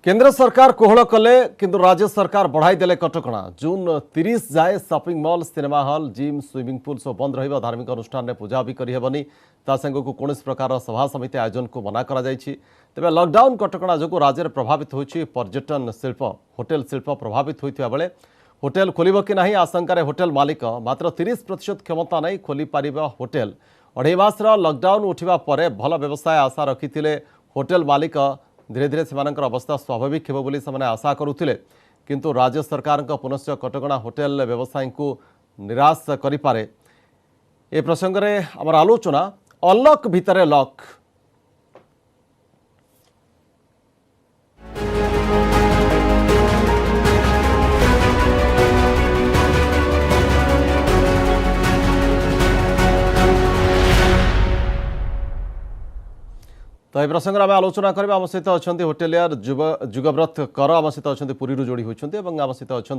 केंद्र सरकार कोहल कले किंतु राज्य सरकार बढ़ाई देले कटकणा। जून 30 जाए shopping mall, cinema hall, gym, swimming pool सब बंद रहिबा। धार्मिक अनुष्ठान में पूजा भी करिहेबनी। ता संगको कौन प्रकार सभा समिति आयोजन को मना करा जायछि। तेबे लॉकडाउन कटकणा जो राज्य में प्रभावित होछि पर्यटन शिल्प, होटेल शिल्प प्रभावित होइथिबा बेले होटेल खोलिब कि नहीं आशंकार होटेल मालिक मात्र 30% क्षमता नहीं खोली पारिबा होटेल। 2.5 मासर लॉकडाउन उठिबा परे भल व्यवसाय आशा रखिथिले होटेल मालिक। धीरे धीरे सेमानकर अवस्था स्वाभाविक हेबो बोली सेमाने आशा करुथिले, किंतु राज्य सरकार पुनश्च कटकणा होटेल व्यवसायी को निराश करि पारे। ए प्रसंग रे हमर आलोचना अनलॉक भितरे लॉक। तो यह प्रसंग में आलोचना करवा। आम सहित अच्छा होटेलियर जुगव्रत कर आम सहित अच्छा पुरी जोड़ी होती आम सहित अच्छा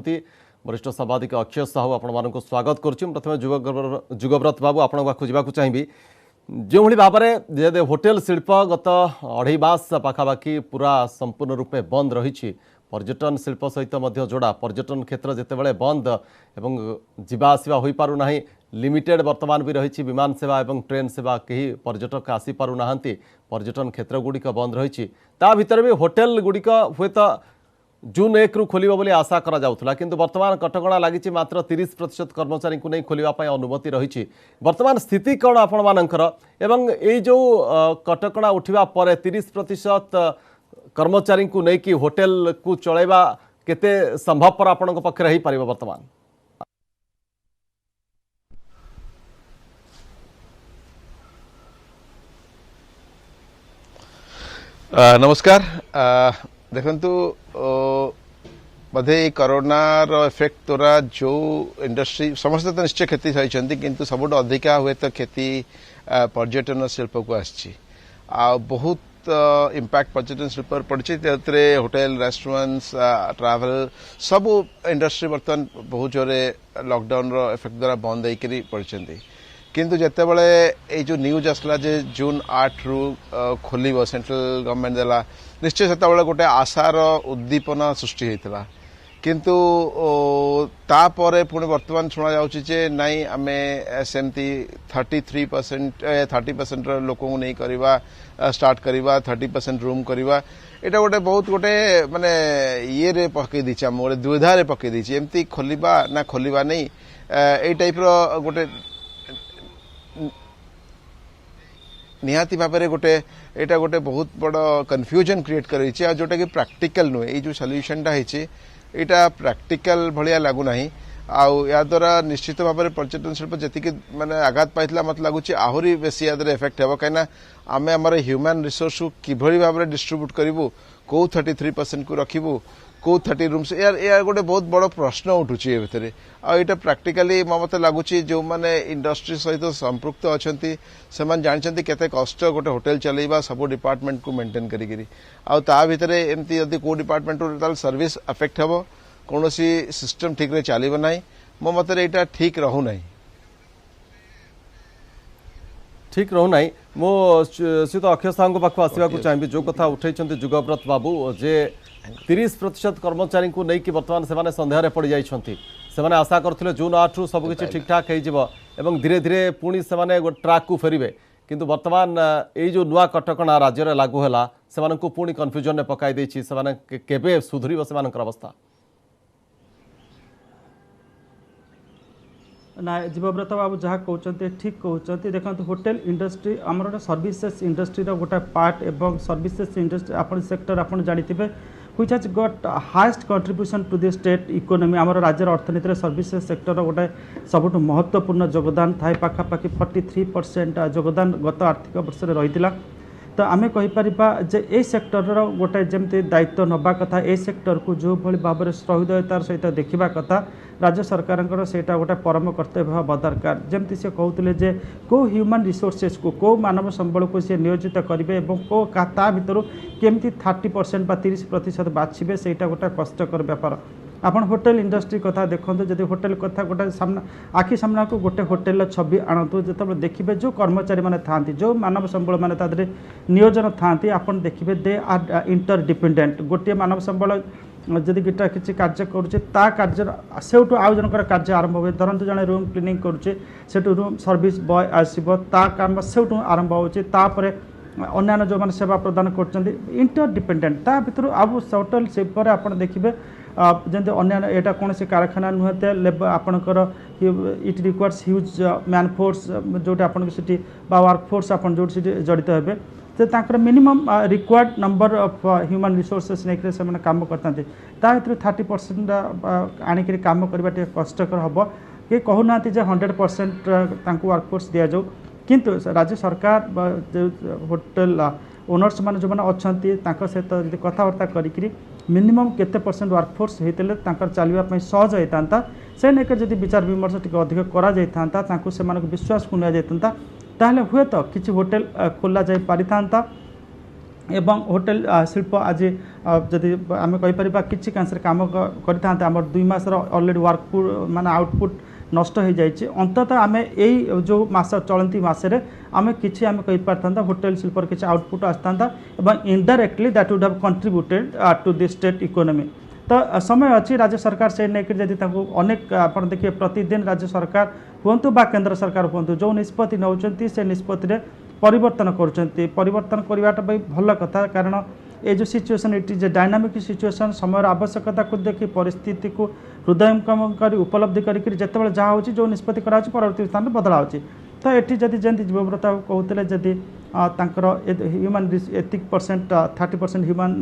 वरिष्ठ सांबादिक अक्षय साहू आपण को स्वागत करुँ। प्रथम जुगव्रत बाबू आपण पाखु जावाक चाहिए। जो भाव में होटेल शिल्प गत 2.5 मास पाखापाखि पूरा संपूर्ण रूपे बंद रही। पर्यटन शिल्प सहित जोड़ा पर्यटन क्षेत्र जितेबाला बंद एवं जीवा आसवा हो पार ना। लिमिटेड वर्तमान भी रही विमान सेवा एवं ट्रेन सेवा, कहीं पर्यटक आसी पारु नाहंती। पर्यटन क्षेत्र गुड़िक बंद रही। ता भीतर भी होटेल गुड़िक हुए तो जून 1 रु खोल बोली आशा करा जाउथला, किंतु वर्तमान कटकणा लगी मात्र 30% कर्मचारी को नहीं खोलिबा अनुमति रही। वर्तमान स्थिति कौन आपण मानकर एवं ये जो कटकणा उठिबा परे 30% कर्मचारी को नहीं कि होटेल को चलैबा केते संभवपर आपण पक्ष रही पारिबा वर्तमान? नमस्कार। देखंतु बधे कोरोना रो इफेक्ट द्वारा जो इंडस्ट्री समस्त तो निश्चय क्षति सही, किंतु सबुठ अधिका हुए तो क्षति पर्यटन शिल्प को आछि। बहुत इम्पैक्ट पर्यटन शिल्प पर पड़ी। होटेल, रेस्टोरेंट्स, ट्रैवल सब इंडस्ट्री बर्तमान बहुत जोरे लॉकडाउन रो इफेक्ट द्वारा बंद होकर पड़ी। किंतु जिते बड़े ये जो न्यूज आसला जे जून 8 रु खोलिब सेंट्रल गवर्नमेंट देला, निश्चय से गोटे आशार उद्दीपना सृष्टि होता। किंतु तापर पुणी वर्तमान शुणा जाउछि नाई आमे सेमती 30% लोक नहीं करवा स्टार्ट करवा, 30% रूम करवा। एटा गोटे बहुत गोटे माने ये रे पकई दी आम गोटे दुविधा रे पकई दी। एमती खोलिबा ना खोलिबा नहीं ए टाइप रो गोटे निहाती भाव में गोटे एटा गोटे बहुत बड़ कन्फ्यूजन क्रिएट कर जोटा कि प्रैक्टिकल नुहे। ये जो सॉल्यूशनटा है यहाँ प्रैक्टिकल भाया लगुना। या द्वारा निश्चित भाव में पर्यटन शिल्प जी माने आघात पाई मत लगुच आहरी बेसी याद इफेक्ट हे कहीं आम आम ह्यूमन रिसोर्स को किभली भाव में डिस्ट्रीब्यूट करूँ, कौ 33% को रखू, कौ 30 रूम्स, यार गोटे बहुत बड़ प्रश्न उठुची ए भितर। आईटा प्रैक्टिकली मत लगुच जो मैंने इंडस्ट्री सहित संपृक्त अच्छा से जानते केते कष्ट गोटे होटेल चलेबा सब डिपार्टमेंट को मेंटेन करी। भितर एमती यदि को डिपार्टमेंट सर्विस अफेक्ट हे, कौन सिस्टम ठीक रे चलो ना। मो मत यहाँ ठीक रहू ना, ठीक रहू ना। मो सीत अक्षय साहू पाख आसवा चाहिए। जो कथा उठे जुगव्रत बाबू जे 30% कर्मचारी को नहीं कि वर्तमान से सन्देह पड़ जाइछंती। से आशा करथिले जून 8 रु सब किछि ठीक ठाक हो धीरे धीरे पुणी से गो ट्रैक को फेरिबे, किंतु वर्तमान ये जो नुआ कटकणा राज्य में लागू है से पुणी कन्फ्यूजन में पकाई देछि। से केबे सुधरिबो सेमानकर अवस्था? ना जीवव्रत बाबू जहाँ कहते ठीक कहते। देखो होटेल इंडस्ट्री आमर सर्विसेस इंडस्ट्री गोटे पार्ट एवं सर्विसेस इंडस्ट्री आपण सेक्टर आप जानते which has got highest contribution to the state economy। आमर राज्य अर्थनीति सर्विसेस सेक्टर गोटे सबुठ महत्वपूर्ण योगदान थाए। पाखापाखि 43% योगदान गत आर्थिक वर्ष रही। तो आम कहीपर जे ए सेक्टर गोटे जमती दायित्व नवा कथा, ए सेक्टर को जो भली भाव में सहृदयतार सहित देखा कथा राज्य सरकार से गोटे परम कर्तव्य हवा दरकार। जमती से कहते जे को ह्यूमन रिसोर्सेस को मानव संबल को सी नियोजित करेंगे और ता भर केमती 30% बा 30% बाछे से गोटे कष्टकर व्यापार। ଆପଣ ହୋଟେଲ ଇଣ୍ଡଷ୍ଟ୍ରି କଥା ଦେଖନ୍ତୁ ଯଦି ହୋଟେଲ କଥା ଗୋଟେ ସାମ୍ନା ଆଖି ସାମ୍ନାକୁ ଗୋଟେ ହୋଟେଲର ଛବି ଆଣନ୍ତୁ ଯେତେବେଳେ ଦେଖିବେ ଯେଉଁ କର୍ମଚାରୀମାନେ ଥାଆନ୍ତି ଯେଉଁ ମାନବ ସମ୍ବଳ ମାନେ ତା ଦେହରେ ନିୟୋଜନ ଥାଆନ୍ତି ଆପଣ ଦେଖିବେ ଦେ ଆର୍ ଇଣ୍ଟର ଡିପେଣ୍ଡେଣ୍ଟ ଗୋଟିଏ ମାନବ ସମ୍ବଳ ଯଦି ଗୀଟା କିଛି କାର୍ଯ୍ୟ କରୁଛେ ତା କାର୍ଯ୍ୟ ସେଉଠୁ ଆଉ ଜଣଙ୍କର କାର୍ଯ୍ୟ ଆରମ୍ଭ ହୁଏ ଧରନ୍ତୁ ଜଣେ ରୁମ୍ କ୍ଲିନିଂ କରୁଛେ ସେଠୁ ରୁମ୍ ସର୍ଭିସ୍ ବୟ ଆସିବ ତା କାମ ସେଉଠୁ ଆରମ୍ଭ ହେଉଛି ତାପରେ ଅନ୍ୟାନ୍ୟ ଯେଉଁମାନେ ସେବା ପ୍ରଦାନ କରୁଛନ୍ତି ଇଣ୍ଟର ଡିପେଣ୍ଡେଣ୍ଟ ତା ଭିତରୁ ଆଉ ହୋଟେଲ ଶିଳ୍ପରେ ଆପଣ ଦେଖିବେ ଯେମିତି ଅନ୍ୟାନ୍ୟ ଏଇଟା କୌଣସି କାରଖାନା ନୁହେଁ ଆପଣଙ୍କର ଇଟ୍ ରିକ୍ୱାର୍ସ ହ୍ୟୁଜ୍ ମ୍ୟାନ୍ ଫୋର୍ସ ଯେଉଁଠି ଆପଣଙ୍କୁ ସେଠି ବା ୱାର୍କ ଫୋର୍ସ ଆପଣ ଯେଉଁଠି ସେଠି ଜଡ଼ିତ ହେବେ ଯେ ତାଙ୍କର minimum required number of human resources ନେଇକରି ସେମାନେ କାମ କରିଥାନ୍ତି ତା ଭିତରୁ 30% ଆଣିକରି କାମ କରିବା ଟିକେ କଷ୍ଟକର ହେବ କେହି କହୁନାହାନ୍ତି ଯେ 100% ତାଙ୍କୁ ୱାର୍କ ଫୋର୍ସ ଦିଆଯାଉ କିନ୍ତୁ ରାଜ୍ୟ ସରକାର ବା ଯେଉଁ ହୋଟେଲ ଓନର୍ସ ମାନେ ଯେଉଁମାନେ ଅଛନ୍ତି ତାଙ୍କ ସହିତ ଯଦି କଥାବାର୍ତ୍ତା କରିକିରି ମିନିମମ୍ କେତେ ପରସେଣ୍ଟ ୱାର୍କ ଫୋର୍ସ ହେଇଥିଲେ ତାଙ୍କର ଚାଲିବା ପାଇଁ ସହଜ ହେଇଥାନ୍ତା ସେ ନେଇକି ଯଦି ବିଚାର ବିମର୍ଶ ଟିକେ ଅଧିକ କରାଯାଇଥାନ୍ତା ତାଙ୍କୁ ସେମାନଙ୍କୁ ବିଶ୍ୱାସକୁ ନିଆଯାଇଥାନ୍ତା ତାହେଲେ ହୁଏତ କିଛି ହୋଟେଲ ଖୋଲା ଯାଇ ପାରିଥାନ୍ତା ଏବଂ ହୋଟେଲ ଶିଳ୍ପ ଆଜି ଯଦି ଆମେ କହିପାରିବା କିଛି କାଂଶରେ କାମ କରିଥାନ୍ତେ ଆମର 2 ମାସର ଅଲରେଡ଼ି ୱାର୍କ ମାନେ ଆଉଟପୁଟ୍ ନଷ୍ଟ ହୋଇଯାଇଛି ଅନ୍ତତଃ ଆମେ ଏଇ ଯେଉଁ ମାସ ଚଳନ୍ତି ମାସରେ ଆମେ କିଛି ଆମେ କହିପାରିଥାନ୍ତା ହୋଟେଲ ଶିଳ୍ପର କିଛି ଆଉଟପୁଟ୍ ଆସିଥାନ୍ତା ଏବଂ indirectly that would have contributed to the state economy ତ ସମୟ ଅଛି ରାଜ୍ୟ ସରକାର ସେ ନେଇକି ଯଦି ତାଙ୍କୁ ଅନେକ ଆପଣ ଦେଖିବେ ପ୍ରତିଦିନ ରାଜ୍ୟ ସରକାର ହୁଅନ୍ତୁ ବା କେନ୍ଦ୍ର ସରକାର ହୁଅନ୍ତୁ ଯେଉଁ ନିଷ୍ପତ୍ତି ନେଉଛନ୍ତି ସେ ନିଷ୍ପତ୍ତିରେ ପରିବର୍ତ୍ତନ କରୁଛନ୍ତି ପରିବର୍ତ୍ତନ କରିବାଟା ପାଇଁ ଭଲ କଥା କାରଣ ଏ ଯେଉଁ situation it is a dynamic situation ସମୟର ଆବଶ୍ୟକତାକୁ ଦେଖି ପରିସ୍ଥିତିକୁ ହୃଦୟଙ୍ଗମ କରି ଉପଲବ୍ଧି କରିକି ଯେତେବେଳେ ଯାହା ହେଉଛି ଯେଉଁ ନିଷ୍ପତ୍ତି କରାଯାଉଛି ପରବର୍ତ୍ତୀ ସ୍ଥାନରେ ବଦଳା ହେଉଛି ତ ଏଠି ଯଦି ଯେମିତି ଯୁବବ୍ରତ କହୁଥିଲେ ଯଦି ତାଙ୍କର ହ୍ୟୁମାନ୍ ଏତିକି ପରସେଣ୍ଟ 30% ହ୍ୟୁମାନ୍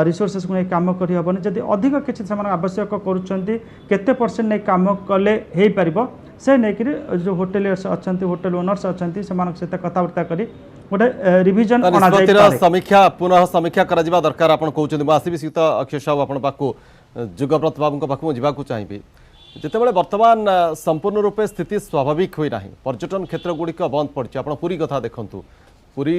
ରିସୋର୍ସେସ୍କୁ ନେଇ କାମ କରିହେବନି ଯଦି ଅଧିକ କିଛି ସେମାନେ ଆବଶ୍ୟକ କରୁଛନ୍ତି କେତେ ପରସେଣ୍ଟ ନେଇ କାମ କଲେ ହେଇପାରିବ ସେ ନେଇକରି ଯେଉଁ ହୋଟେଲିୟର୍ସ ଅଛନ୍ତି ହୋଟେଲ ଓନର୍ସ ଅଛନ୍ତି ସେମାନଙ୍କ ସହିତ କଥାବାର୍ତ୍ତା କରି ଗୋଟେ ରିଭିଜନ୍ ଅଣାଯାଇପାରେ ସମୀକ୍ଷା ପୁନଃ ସମୀକ୍ଷା କରାଯିବା ଦରକାର ଆପଣ କହୁଛନ୍ତି ମୁଁ ଆସିବି ଶ୍ରୀଯୁକ୍ତ ଅକ୍ଷୟ ସାହୁ ଆପଣ ପାଖକୁ ଯୁଗବ୍ରତ ବାବୁଙ୍କ ପାଖକୁ ମୁଁ ଯିବାକୁ ଚାହିଁବି ଯେତେବେଳେ ବର୍ତ୍ତମାନ ସମ୍ପୂର୍ଣ୍ଣ ରୂପେ ସ୍ଥିତି ସ୍ୱାଭାବିକ ହୋଇନାହିଁ ପର୍ଯ୍ୟଟନ କ୍ଷେତ୍ରଗୁଡ଼ିକ ବନ୍ଦ ପଡ଼ିଛି ଆପଣ ପୁରୀ କଥା ଦେଖନ୍ତୁ ପୁରୀ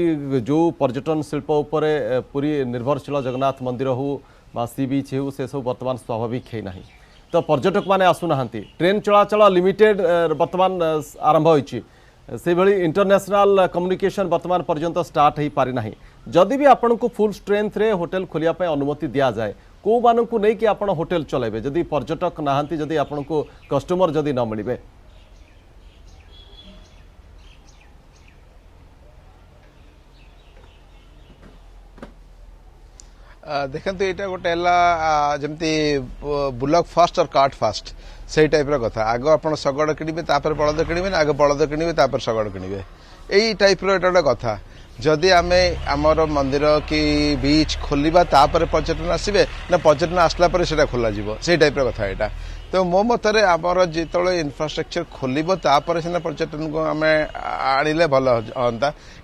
ଯେଉଁ ପର୍ଯ୍ୟଟନ ଶିଳ୍ପ ଉପରେ ପୁରୀ ନିର୍ଭରଶୀଳ ଜଗନ୍ନାଥ ମନ୍ଦିର ହେଉ ବା ସି ବିଚ୍ ହେଉ ସେସବୁ ବର୍ତ୍ତମାନ ସ୍ୱାଭାବିକ ହୋଇନାହିଁ ତ ପର୍ଯ୍ୟଟକ ମାନେ ଆସୁନାହାନ୍ତି ଟ୍ରେନ୍ ଚଳାଚଳ ଲିମିଟେଡ୍ ବର୍ତ୍ତମାନ ଆରମ୍ଭ ହୋଇଛି ସେହିଭଳି ଇଣ୍ଟରନ୍ୟାସନାଲ କମ୍ୟୁନିକେସନ୍ ବର୍ତ୍ତମାନ ପର୍ଯ୍ୟନ୍ତ ଷ୍ଟାର୍ଟ ହୋଇପାରିନାହିଁ ଯଦି ବି ଆପଣଙ୍କୁ ଫୁଲ୍ ଷ୍ଟ୍ରେନ୍ଥରେ ହୋଟେଲ ଖୋଲିବା ପାଇଁ ଅନୁମତି ଦିଆଯାଏ କେଉଁମାନଙ୍କୁ ନେଇକି ଆପଣ ହୋଟେଲ ଚଳାଇବେ ଯଦି ପର୍ଯ୍ୟଟକ ନାହାନ୍ତି ଯଦି ଆପଣଙ୍କୁ କଷ୍ଟମର ଯଦି ନ ମିଳିବେ देखते यहाँ गोटे जमी बुलक फास्ट और कार्ट फास्ट से टाइप कथा आग आप शगड़ किणवे बलद किणवे आग बलद किणवे शगड़ किणवे यही टाइप गोटे कथा जदि आम आमर मंदिर कि बीच खोलिबा तापर पर्यटन आसबे ना पर्यटन आसला से खोल से टाइप कथा यहाँ तो मो मतरे आमर जो इनफ्रास्ट्रक्चर खोल तापर सीना पर्यटन को आम आनिले भल हाँ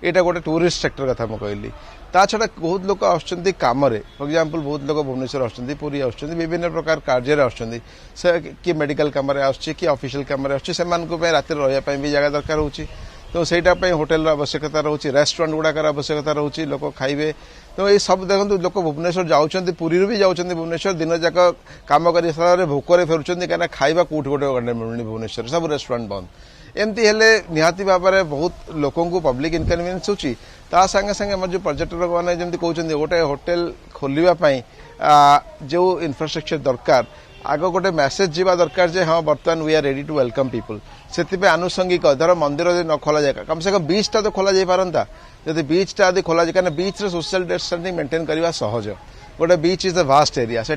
यहाँ गोटे टूरिस्ट सेक्टर कथा मुझे कहली ता छड़ा बहुत लोक आसुच्चंती कामरे फॉर एग्जांपल बहुत लोक भुवनेश्वर आसुच्चंती पुरी आसुच्चंती विभिन्न प्रकार कार्य आसुच्चंती से कि मेडिकल कामरे आसुच्ची कि ऑफिशियल कामरे आसुच्ची सेमानकु पे राति रहिया पई भी जगह दरकार होची तो सेटा पई होटल आवश्यकता रहउची रेस्टोरेंट गुडाकर आवश्यकता रहउची लोक खाइबे तो ये सब देखंतु लोक भुवनेश्वर जाउचंती पुरी भी जाउचंती भुवनेश्वर दिन जाक काम करि सारे भोकरे फेरुचंती काना खाइबा कोठ गोटे गंडे मिलुनी भुवनेश्वर सब रेस्टोरेंट बंद एमती हेले निहाती भाव में बहुत लोक पब्लिक इनकनविनियंस होची ता संगे संगे हम जो पर्यटक मैंने जमी कहते गोटे होटेल खोलवाई जो इंफ्रास्ट्रक्चर दरकार आग गोटे मेसेज जावा दरकार जे हाँ बर्तमान we are ready to welcome people से आनुषंगिक धर मंदिर न खोल जाए कम से कम बीच टा तो खोल जा पारंता जब बीच टा यदि खोल जाए कहीं बीच सोशल डिस्टेंसिंग मेंटेन करवा सहज गोटे बीच इज द वास्ट एरिया से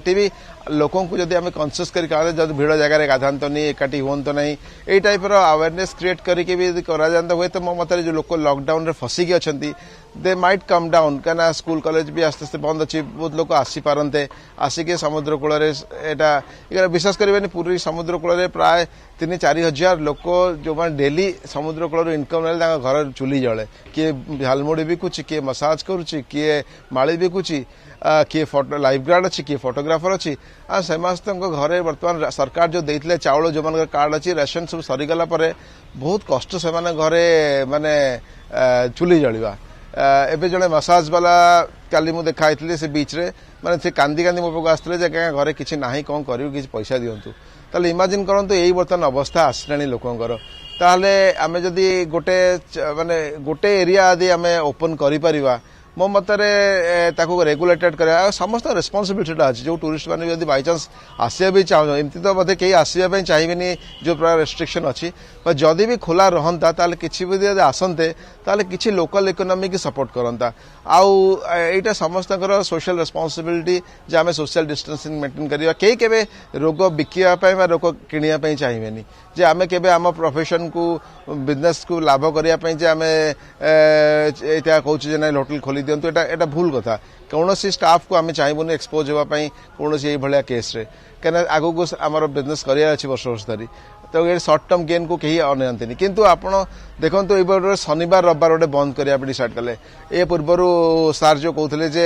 लोक को जब आम कनसीयस कर भिड़ जगह गाधातनी एकाठी हूँ ना यही टाइप अवेयरनेस क्रिएट करके भी करा हुए तो मो मत जो लोक लॉकडाउन रे फसिकी अच्छा दे माइट कम डाउन क्या स्कूल कॉलेज भी आस्ते आस्ते बंद अच्छी बहुत लोग आसी पारते आसिक समुद्र कूल विश्वास करेंगे पूरी समुद्र कूल प्राय 3-4 हजार लोक जो मैंने डेली समुद्र कूल इनकम ना घर चुली जले किए झालमुड़ी बिकुची किए मसाज करुच्ची किए माली बिकुची किए फोटो लाइफ गार्ड अच्छी किए फोटोग्राफर अच्छी समस्त घरे बर्तमान सरकार जो देते चाउल जो मान कार्ड अच्छी रेशन सब सरीगला बहुत कष्ट से घरे माने चुली जलिवा एबे जड़े मसाज वाला काली मुझे देखाई से बीच रे माने से कांदी कांदी मो पाक आसते घरे किसी ना कौन कर किसी पैसा दिंतु ताले इमाजिन करंतु यही बर्तमान अवस्था आसलानी लोकंकर ताले आमे जदि गोटे माने गोटे एरिया आदि आमे ओपन करि परिबा मो मतरे ताको रेगुलेटेड करा समस्त रेस्पॉन्सिबिलिटी अच्छी जो टूरिस्ट मैंने जब बाई चान्स आसिया भी चाहूँ एमती तो बोधे कहीं आसवाई चाहिए जो प्रकार रेस्ट्रिक्शन अच्छी जदि भी खोला रहता ताले किसी भी आसते ताले किसी लोकल इकोनॉमी की सपोर्ट करता आईटा समस्त सोशल रेस्पॉन्सिबिलिटी जे आम सोशल डिस्टेंसिंग मेंटेन करवा कई केबे रोग बिकापी रोग किणापी चाहिए जे आम के आम प्रोफेशन को बिजनेस को लाभ करने आम कहूँ जे ना होटेल खोली दिंतु एटा भूल कथा कौन स्टाफ को आम चाहबूनी एक्सपोज होगापी कौन ये भाया केस रे कहीं आग को आम बिजनेस करार वर्ष वर्ष धरी तो ये सर्ट टर्म गेन को कहीं अनाती किंतु आपड़ देखो ये शनिवार रविवार गोटे बंद करने डिसाइड कले ए पूर्वर सार जो कहते जे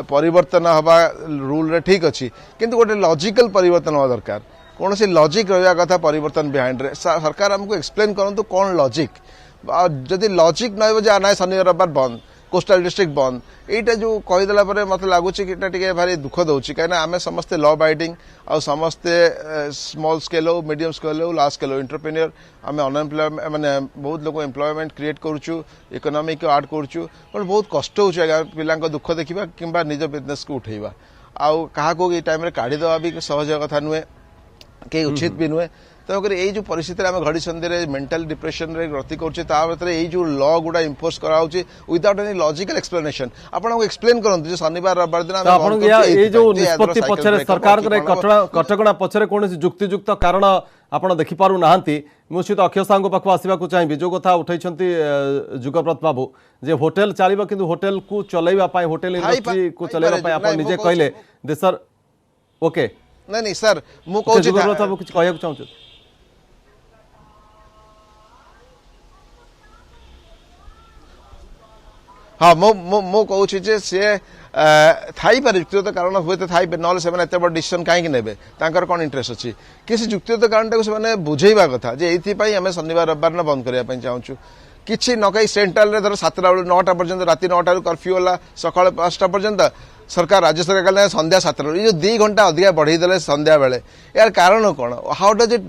परिवर्तन हवा रूल रे ठीक अच्छी किंतु गोटे लॉजिकल परिवर्तन हवा दरकार कौन सी लॉजिक रहा कथा परिवर्तन बिहाइंड रे सरकार आमको एक्सप्लेन करंतु कौन लॉजिक जदि लॉजिक न ना शनिवार रविवार बंद कोस्टाल डिस्ट्रिक्ट बंद यहाँ जो कहीदेला मत लगुच कि भारी दुख दूसरी कहीं आम समस्ते लॉ बाइडिंग आ समस्ते स्मॉल स्केल हो मीडियम स्केल हो लार्ज स्केल हो एंटरप्रेन्योर आम अनएम्प्लॉयमेंट माने बहुत लोग एम्प्लॉयमेंट क्रिएट करुचु इकोनॉमी को ऐड करुचु बहुत कष्ट हो पिला दुख देखा कि निज बिजनेस को उठेवा आउ क्या ये टाइम काढ़ीदेवा भी सहज कथा नुहे कहीं उचित भी नुहे तेणुकर ये जो परिस्थिति आम घड़ी सन्धि मेंटल डिप्रेशन रे गति कर जो लॉ गुड़ा इम्पोज कराऊँच विदाउट एनी लॉजिकल एक्सप्लेनेशन आपको एक्सप्लेन करूँ शनिवार रविवार दिन जो निष्पत्ति पछरे सरकार कटकणा पछरे कौन जुक्तियुक्त कारण आपड़ देखिपारु नाहांती निश्चित अक्षय साहू पाख आसवाक चाहिए जो कथा उठाई जुगव्रत बाबू जे होटेल चलो कि होटेल को चलैवाई होटेल इंडस्ट्री को चलैवाई आप निजे कहले देशर ओके नहीं सर मुझे जुगव्रत बाबू कुछ कहना चाहूँ हाँ मो कहूँ सी थाईपारे जुक्तिगत कारण हुए तो थाई ना एत बड़ डिसीजन कहीं ने कौन इंटरेस्ट अच्छी किसी जुक्तिगत कारण को बुझेवा कथा जे ये आम शनिवार रविवार बंद करने चाहूँ किसी न कहीं सेंट्रल धर 7टा बेलू 9टा पर्यंत राति 9टा कर्फ्यू है सका 5टा पर्यंत सरकार राज्य सरकार कहले संध्या 7टा ये जो 2 घंटा अधिक बढ़ईदे संध्या बेले यार कारण कौन how does it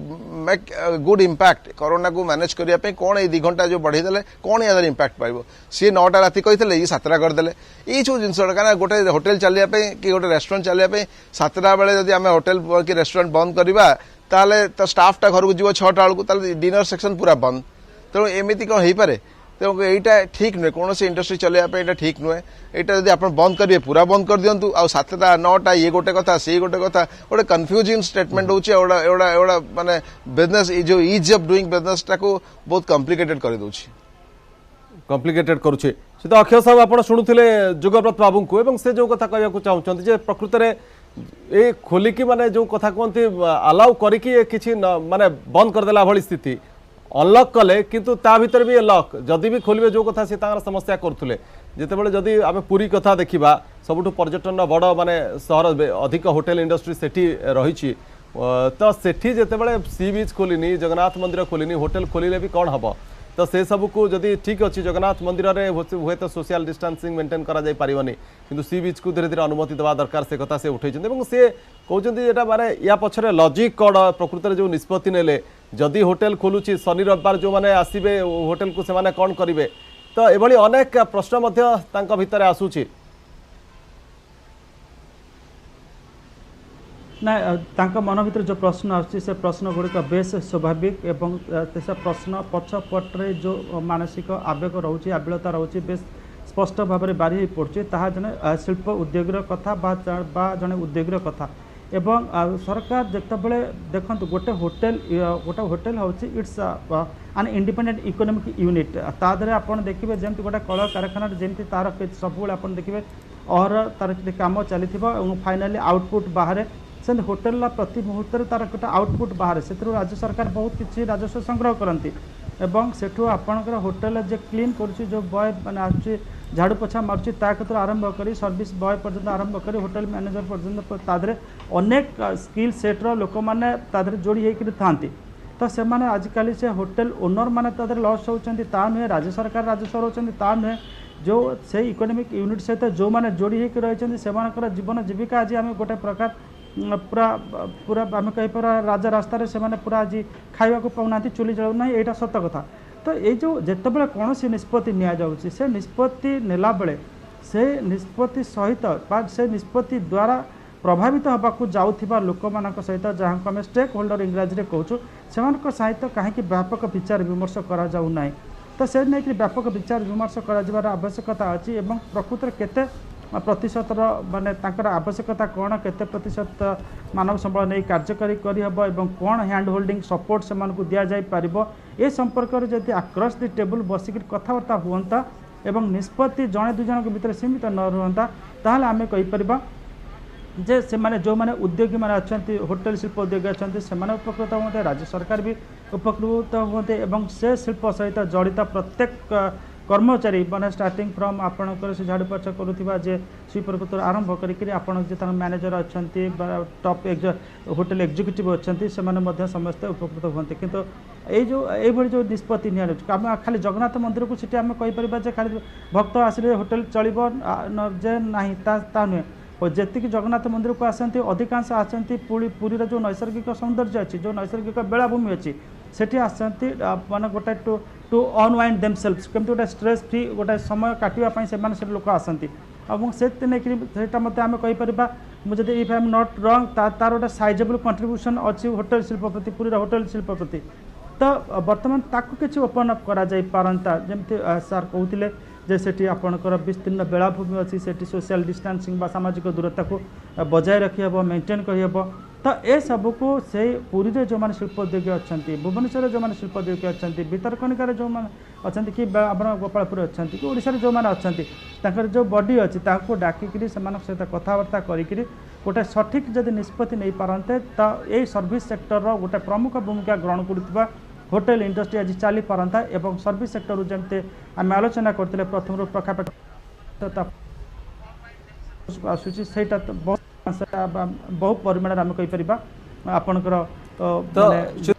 make good impact corona को मैनेज करने कौन ये 2 घंटा जो बढ़ईदे कौन यार इम्पैक्ट पाइब सी 9टा राति कहते ये 7टा करदे ये सब जिनसा कहीं गोटे होटेल चलने कि गोटे रेस्टोरेंट चलने 7टा बेले जब आम होटेल कि रेस्टोरेंट बंद करवा ताले तो स्टाफटा घर को जीव 6टा बेलू डिनर सेक्शन पूरा बंद तेणु एमती कौन हो पारे तेणु यहाँ ठीक नुहे कौन से इंडस्ट्री चलने ठीक नुहे यहाँ जब आप बंद करेंगे पूरा बंद कर दिंतु आ 7टा 9टा ये गोटे कथा सी गोटे कथा गोटे कन्फ्यूजिंग स्टेटमेंट होड़ा माने बिजनेस जो इज ऑफ डूइंग बिजनेस टाको बहुत कॉम्प्लिकेटेड कर दूची कॉम्प्लिकेटेड करुचे से तो अक्षय साहब आप शुणुले जुगव्रत बाबू को एवं से जो कथा कहूँ चाहते जे प्रकृत में ये खोलिकी माने जो कथा कहते अलाउ करिकी किछि माने बंद करदेला भली स्थिति अनलक कले किंतु ता भीतर भी लक जदि भी खोलिबे जो कथा से समस्या करुले जितेबाला जदि आम पुरी कथा देखा सबुठ पर्यटन बड़ माने सहर अधिक होटेल इंडस्ट्री सेठी रही तो सेठी जितेबाला सी बीच खोलिनी जगन्नाथ मंदिर खोलिनी होटेल खोलिले भी कौन हम तो से सब को जदि ठीक अच्छी जगन्नाथ मंदिर में हुए तो सोशल डिस्टेंसिंग मेंटेन करा जाई पारिबनी किंतु सी बीच को धीरे धीरे अनुमति देवा दरकार से कथा से उठे से कहते माने या पछरे लॉजिक कौन प्रकृत में जो निष्पत्ति नेले जदि होटेल खोलुची शनि रविवार जो मैंने आसबे होटेल को से माने कौन करेंगे तो ये अनेक प्रश्न भितर आसूची ना मन भर जो प्रश्न आसुच्छी से प्रश्न गुड़िक बेस स्वाभाविक एवं से प्रश्न पछपटे जो मानसिक आवेग रोचे आबिलता रोचे बेस स्पष्ट भाव में बारी पड़े ताहा जने शिल्प उद्योगर कथा बा जने उद्योगर कथा एवं सरकार जितेबाला देखो गोटे होटेल हूँ इट्स आन इंडिपेंडेंट इकोनॉमिक यूनिट तादे आप देखिए जमी गोटे कल कारखाना जमी तार सब आप देखिए और तार कम चली फाइनाली आउटपुट बाहर से होटेल प्रति मुहूर्त तार गोटे आउटपुट बाहर से राज्य सरकार बहुत किसी राजस्व संग्रह करती एवं सेठू आपणकर होटेल जे क्लीन कर जो बॉय मैंने आसुच्छी झाड़ू पोछा मार्ची कतु आरंभ कर सर्विस बॉय पर्यंत आरंभ कर होटेल मैनेजर पर्यंत तादरे अनेक स्किल सेट्र लोक मैंने तादरे जोड़ी होकर था तो से आजिकल से होटेल ओनर मैंने तादरे लॉस होती ता नुहे राज्य सरकार राजस्व रोचते ता नुहे जो से इकोनॉमिक यूनिट सहित जो मैंने जोड़ी होकर रही से जीवन जीविका आज आम गोटे प्रकार पूरा पूरा आम कहीपर राजा रास्तार से पूरा आज खावा पाऊना चुली जलाऊना यहाँ सत कथा तो ये जो जितेबाला कौन निष्पत्ति नि से निष्पत्ति नेला बेले से निष्पत्ति सहित से निष्पत्ति द्वारा प्रभावित होगाकू जाऊथिबा लोक मान सहित जहाँ आम स्टेक होल्डर इंग्राजी में कहूँ से सहित कहीं व्यापक विचार विमर्श करा जाऊ ना तो से नहीं व्यापक विचार विमर्श कर आवश्यकता अच्छी और प्रकृत में केते प्रतिशत माने तांकर आवश्यकता कौन केते प्रतिशत मानव संबल नहीं कार्यकारी करहब एवं कौन हैंड होल्डिंग सपोर्ट से दि जाई पारिबो ए संपर्क में जब आक्रस दि टेबुल बसिक कथबार्ता हुआ एवं निष्पत्ति जड़े दुई जन भीतर सीमित न रुहंता ताहले आमे कहि परिबा जे से माने जो माने उद्योगी माने अछंती होटल शिल्प उद्योगी अछंती से माने उपकृत होते राज्य सरकार भी उपकृत होते एवं से शिल्प सहित जड़ित प्रत्येक कर्मचारी मैंने स्टार्टिंग फ्रॉम आपणकर से झाड़ू पोछा करुवा जे स्वीपर कतुर आरंभ करके मैनेजर अच्छा टॉप होटल एग्जीक्यूटिव अच्छा से समस्ते उपकृत होते किंतु ये जो निष्पत्ति निम खाली जगन्नाथ मंदिर को सीटी आम कहीपर खाली भक्त आसिले होटल चलो जे ना नुहे जी जगन्नाथ मंदिर को आसती अधिकांश आसती पुरीर जो नैसर्गिक सौंदर्य अच्छी जो नैसर्गिक बेलाभूमि अच्छी सेठी आसती मान गोटे टू अनवाइंड देमसेल्व्स केमती गोटे स्ट्रेस फ्री गोटे समय काटापी से लोक आसती से मत आम कहीपर मुझे इफ आई एम नॉट रंग तार गोटे साइजेबल कंट्रीब्यूशन अच्छी होटल शिल्प प्रति पुरीर होटल शिल्प प्रति तो बर्तमान ताकू किसी ओपन अप करा जाई पारंता जमती सार कहते जे सेठी आपणकर विस्तीर्ण बेलाभूमि अच्छी सेठी सोशल डिस्टेंसिंग बा सामाजिक दूरता को बजाय रखी हे मेंटेन करहब तो ये सबको से पुरी रे जो माने शिल्पोद्योगी अच्छा भुवनेश्वर जो माने शिल्पोद्योगी अच्छा भितरकनिकार जो माने अच्छा कि गोपालपुर अच्छा कि ओडिशा जो माने अच्छा जो बॉडी अच्छी ताको डाकिकी सहित कथबार्ता करी गोटे सठिक जदि निष्पत्ति नहीं पारते तो ये सर्विस सेक्टर गोटे प्रमुख भूमिका ग्रहण करुवा होटेल इंडस्ट्री आज चली पारंता एवं सर्विस सेक्टर जमते आम आलोचना करते प्रथम पाखापाखि आसूची से बहु परिमाण आम कहीपर आपणकर तो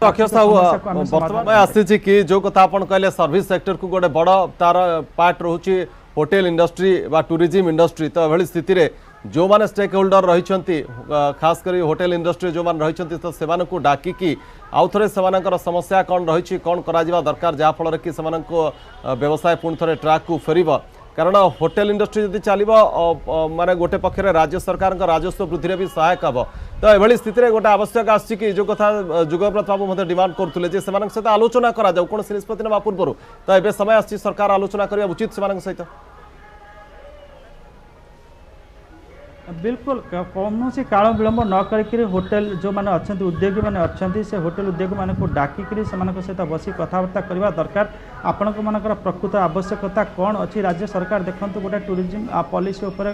अक्षय साहू बर्तमान आसी कि जो कथा आपन कहले सर्विस सेक्टर को गोटे बड़ तार पार्ट रोचे होटेल इंडस्ट्री बा टूरिज्म इंडस्ट्री तो एभली स्थिति रे जो माने स्टेक होल्डर रही खास कर होटेल इंडस्ट्री जो माने रही तो से डाकिकी आउ थे से समस्या कौन रही कौन करा दरकार जहाँफल कि व्यवसाय पुणी थे ट्रैक को फेर कारण होटेल इंडस्ट्री जदि चलो माने गोटे पक्षरे राज्य सरकार राजस्व वृद्धि भी सहायक हम तो एभली स्थिति में गोटे आवश्यक आसी जो कथा जुगव्रत बाबू मत डिमांड करते सहित आलोचना करा कौन निष्पत्ति ना पूर्व तो ये समय आसी सरकार आलोचना करने उचित से सहित बिल्कुल कौन सी काल विलंब न करके होटेल जो मैंने अच्छा उद्योगी मैंने अच्छा से होटेल उद्योगी मान को डाकिकी सहित बस कथबार्ता करवा दरकार आपण मानकर प्रकृत आवश्यकता कौन अच्छी राज्य सरकार देखो गोटे टूरिज्म पॉलिसी उपर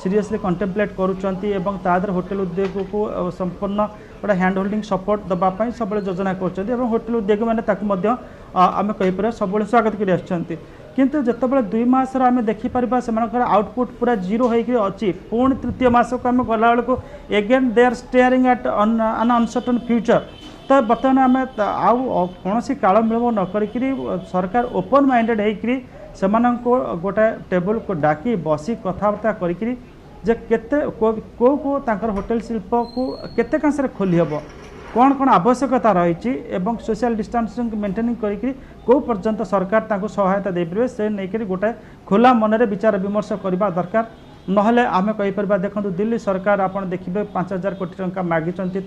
सीरियसली कंटेम्पलेट करुँच होटेल उद्योग को संपूर्ण गोटे हैंड होल्डिंग सपोर्ट देवाई सब योजना कर होटेल उद्योगी मैंने आम कहीपर सब स्वागत कर किंतु जितेबाला 2 मास आम देखिपर से आउटपुट पूरा जीरो हो अच्छी पुणी तृतीय मास को आम गला बेलू again they are staring at an uncertain future तो बर्तमान आम आउ कौन काल विलंब न करी सरकार ओपन माइंडेड हो गोटे टेबुल को डाकी बसी कथबार्ता करी जे केते को होटेल शिल्प को केते कांस खोली हेब कौन कौन आवश्यकता रही एवं सोशल डिस्टेंसिंग मेंटेनिंग करी को पर्यंत सरकार तांको सहायता दे पारे से नहीं गोटे खोला मन में विचार विमर्श करवा दरकार नहले आम कहीपर देखो दिल्ली सरकार आप देखिए 5,000 कोटी टंका मागिचंती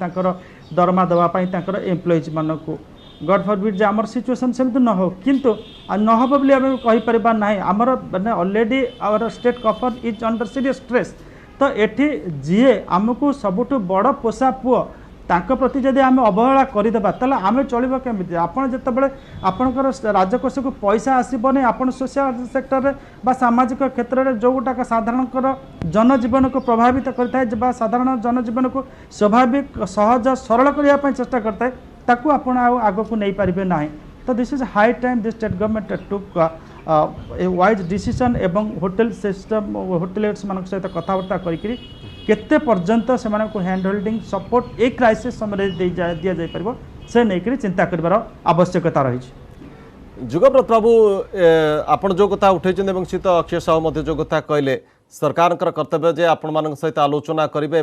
दरमा देवाई एम्प्लॉइज मान को गॉड फॉरबिड जे आमर सिचुएशन सेमती न हो किंतु न हो बोली आम कहीपर ना आमर मैंने ऑलरेडी आवर स्टेट कफर इज अंडर सीरियस स्ट्रेस तो एठी जीए आमको सबुठ बड़ पोषा पुओ तांको प्रति जदि आम अवहेला करदेबा ताले आम चलिबा केमिति आपण जेतेबेले आपणकर राजकोष को पैसा आसीबने आपण सोशल सेक्टर रे बा सामाजिक क्षेत्र रे जो गोटा साधारणकर जनजीवन को प्रभावित करता है साधारण जनजीवन को स्वाभाविक सहज सरल करने चेष्टा करता है ताकू आपण आग को नहीं पारे ना तो this is high time this state government took A wise decision एवं होटेल सिस्टम होटेलियर्स मान सहित कथबार्ता करी केते पर्यंत से हैंड होल्डिंग सपोर्ट एक क्राइसिस समय दि जापर से नहीं चिंता कर आवश्यकता रही जुगव्रत बाबू आपण जो कथा उठे श्रीत अक्षय साहू जो कथा कहले सरकार कर्तव्य जे आपण मान सहित आलोचना करेंगे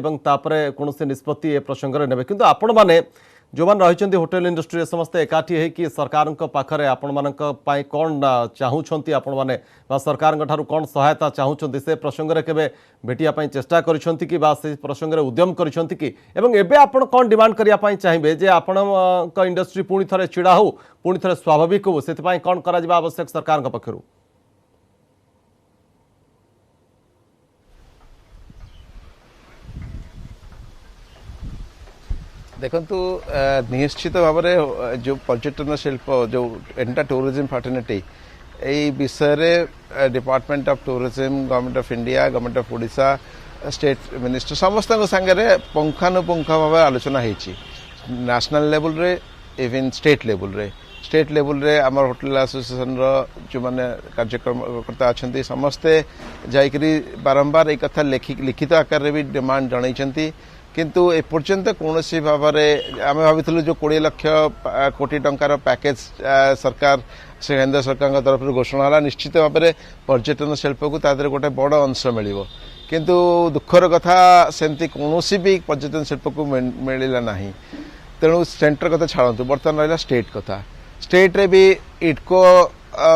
कौन निष्पत्ति ए प्रसंग में ने किंतु आपण मैंने जो मैंने रही होटेल इंडस्ट्री समस्ते एकाठी है सरकार पाखे आपण मान कौन चाहूँगी आपण मैंने सरकार कौन सहायता चाहूँगी से प्रसंग में केवे भेटिया चेष्टा करिसेंति कि से प्रसंग में उद्यम करिसेंति कि एवं एबे आपण कौन डिमांड करिया चाहिए जे आपण इंडस्ट्री पुणी थे छिड़ा हो पुणी थे स्वाभाविक हो से कौन करा आवश्यक सरकार पक्षर देखंतु निश्चित भाव में जो पर्यटन शिल्प जो एंटा टूरिज्म फर्टिनिटी यही विषय रे department of tourism government of India government of Odisha state minister समस्त संगे पुंखानुपुंख भाव आलोचना होती नेशनल लेवल रे इवन स्टेट लेवल रे आम होटेल एसोसिएशन जो मैंने कार्यकर्ता अच्छा समस्ते जाकरी बारंबार एक कथा लिखित आकार रे भी डिमांड जनई किंतु एपर्यंत कौन सी भाव में आम भाई जो 20 लाख कोटी टंकार पैकेज सरकार से केंद्र सरकार तरफ घोषणा है निश्चित भाव में पर्यटन शिल्प को तादर गोटे बड़ अंश मिल किंतु दुखर कथा सेमती कौन भी पर्यटन शिल्प को मिलला ना तेणु सेंटर कथा छाड़ू बर्तमान रहा स्टेट कथा स्टेट रे भी इटको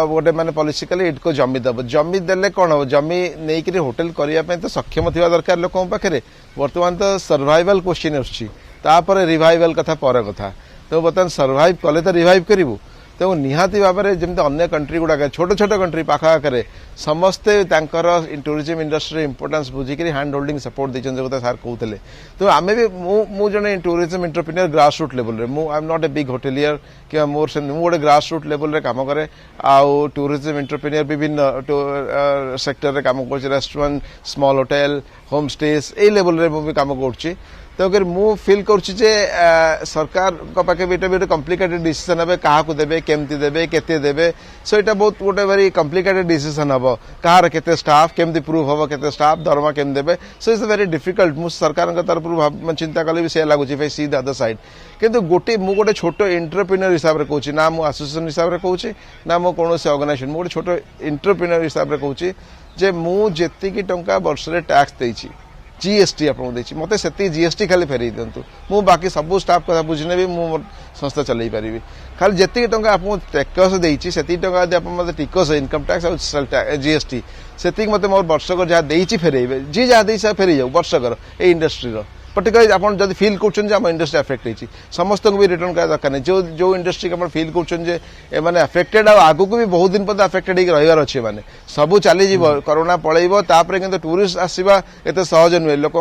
गोटे माने पॉलिटिकली इटको जमी दब जमी देले कौन हम जमी नहीं होटेल करने तो सक्षम थी दरकार लोक पाखे बर्तमान तो सर्वाइवल क्वेश्चन आसपर रिवाइवल कथा पर कथा तो बर्तमान सर्वाइव कले तो रिवाइव करूँ तो निहाती भाव में जमी अन्य कंट्री गुड़ाक छोट छोट कंट्री पाखे समस्ते टूरिज्म इंडस्ट्री इंपोर्टेंस बुझिक हैंड होल्डिंग सपोर्ट देते जो सार कहते तो आम भी मु जने tourism entrepreneur grass root level रे I am not a big hotelier कि मोर से गोटे ग्रास रूट लेवल रे काम करे आउ टूरिज्म एंटरप्रेन्योर विभिन्न सेक्टर रे काम कर restaurant small hotel home stays a level रे भी काम कर तो अगर मु फिल करुच्ची सरकार पाखे भी गोटे कम्प्लिकेटेड डिसीजन हे क्या देवे केमती देवे केते देवे सो यहाँ बहुत गोटे वेरी कम्प्लिकेटेड डिसीजन हम कहार केते स्टाफ केमती प्रूव हम केते स्टाफ दरमा केम देवे सो इट्स वेरी डिफिकल्ट मु सरकार तरफ चिंता कले भी से लगुच सी द अदर साइड किंतु गोटे छोट एंटरप्रेन्योर हिसाब से कहूँ ना मु एसोसिएशन हिसाब से कहूँ ना मो कौन ऑर्गेनाइजेशन गोटे छोट एंटरप्रेन्योर हिसाब से कहूँ जे मु जेतिकी टंका वर्ष टैक्स देछि जीएसटी आपको देछि मते सेति जीएसटी खाली फेरई दिंतु मु बाकी सब स्टाफ कथा बुझने भी मु संस्था चलाई पारिबी खाली जेतिकी टंका आपको टैक्स देछि सेति टंका दे आपन मते टिकस इनकम टैक्स और सेल जीएसटी सेति मते मोर वर्षकर जहाँ देछि फेरइबे जी जहाँ देछि से फेरई जाऊ वर्षकर ए इंडस्ट्री रो पर्टिकुलर आपन जदि फील करछन आम इंडस्ट्री अफेक्ट होती समस्त को भी रिटर्न करा दरकार नहीं जो इंडस्ट्री के फील कर माने अफेक्टेड आगु को भी बहुत दिन पर्यंत अफेक्टेड हो रही अच्छे माने सब चली कोरोना पलैब तापर किंतु टूरिस्ट आसवा एत सहज नुहे लोक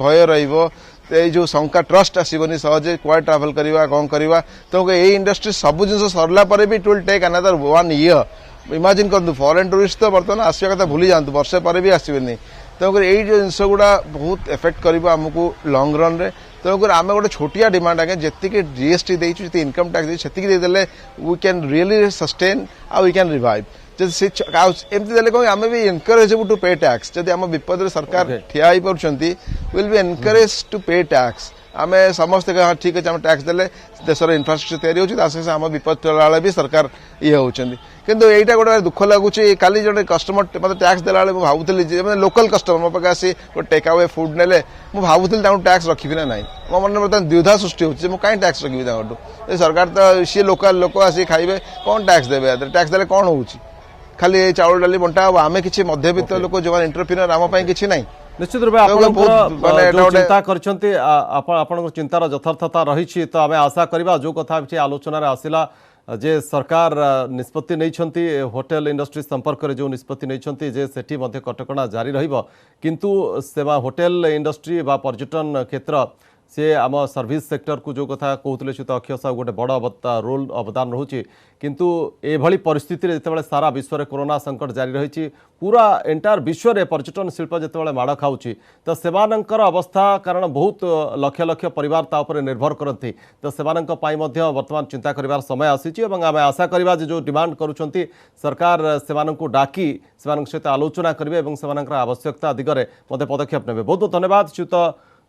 भय रही जो शंका ट्रस्ट आसबनी सहजे कुआडे ट्रावेल करवा कौन करवा तो ये इंडस्ट्री सब जिन सरला भी it will take another 1 year imagine करूँ फॉरेन टूरिस्ट तो बर्तमान आसवा कथा भूली जातु वर्षे पर भी आसबेनि तेणुकर यही जो जिनस गुड़ा बहुत एफेक्ट कर आमको लंग रन रे तेणुकर आम गोटे छोटिया डिमांड आगे जी जीएसटी देचु जी इनकम टैक्स से देदेले वी कैन रियली सस्टेन आउ वी कैन रिवाइव एमती देले कहीं आम भी एनकरेजेबल टू पे टैक्स जब आम विपद सरकार ठिया हो party will be encourage to pay tax आम समस्ते हाँ ठीक अच्छे आम टैक्स देले देशर इनफ्रास्ट्रक्चर तैयारी होम विपद टला भी सरकार ये होती किंतु एटा गोटे दुख लगुच काली जो कस्टमर मतलब टैक्स देला मुझे भावुली मैंने लोकल कस्टमर मो पाखे आसी टेक अवे फूड ने मुझे टैक्स रखी ना ना मो मन बर्तमान द्विधा सृष्टि हो कहीं टैक्स रखी सरकार तो सी लोकल लोक आसी खाइबे कौन टैक्स देवे टैक्स देले कौन हो खाली चाउल डाली बंटा हम आम किसी मध्यवित्त लोक जो एंटरप्रेन्योर आम किसी ना निश्चित रूप से चिंता करछंती आपण चिंतार यथार्थता रही तो आम आशा करवा जो कथा आलोचन आसला जे सरकार निष्पत्ति नहीं होटेल इंडस्ट्री संपर्क में जो निष्पत्ति नहीं जे सेठी मध्य कटकणा जारी रहिबो किंतु सेवा होटेल इंडस्ट्री बा पर्यटन क्षेत्र से आम सर्विस सेक्टर को जो कथा कहते श्रीत अक्षय साहू गोटे बड़ रोल अवदान रोचे किंतु एभली परिस्थिति जितेबाला सारा विश्व में कोरोना संकट जारी रही पूरा एंटायर विश्व में पर्यटन शिल्प जितेबाला माड़ खाऊँच तो सेमानंकर अवस्था कारण बहुत लक्ष लक्ष परिवार ता उपर निर्भर करती तो सेमानंक पाई मध्य वर्तमान चिंता करिवार समय आसीची एवं आम आशा करवा जो डिमांड करुछंती सरकार सेमानंकु डाकी सेमानंक सहित आलोचना करिवे एवं सेमानंकर आवश्यकता दिगरे मध्य पदक्षेप नेबे। बहुत बहुत धन्यवाद श्रीत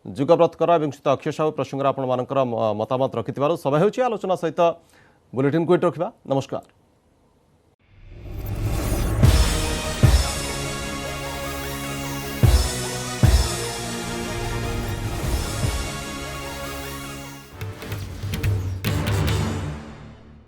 जुगव्रत कर और श्रीत अक्षय साहू प्रसंग में आपण मानकर मतामत रखि समय होची आलोचना सहित बुलेटिन को रखा। नमस्कार।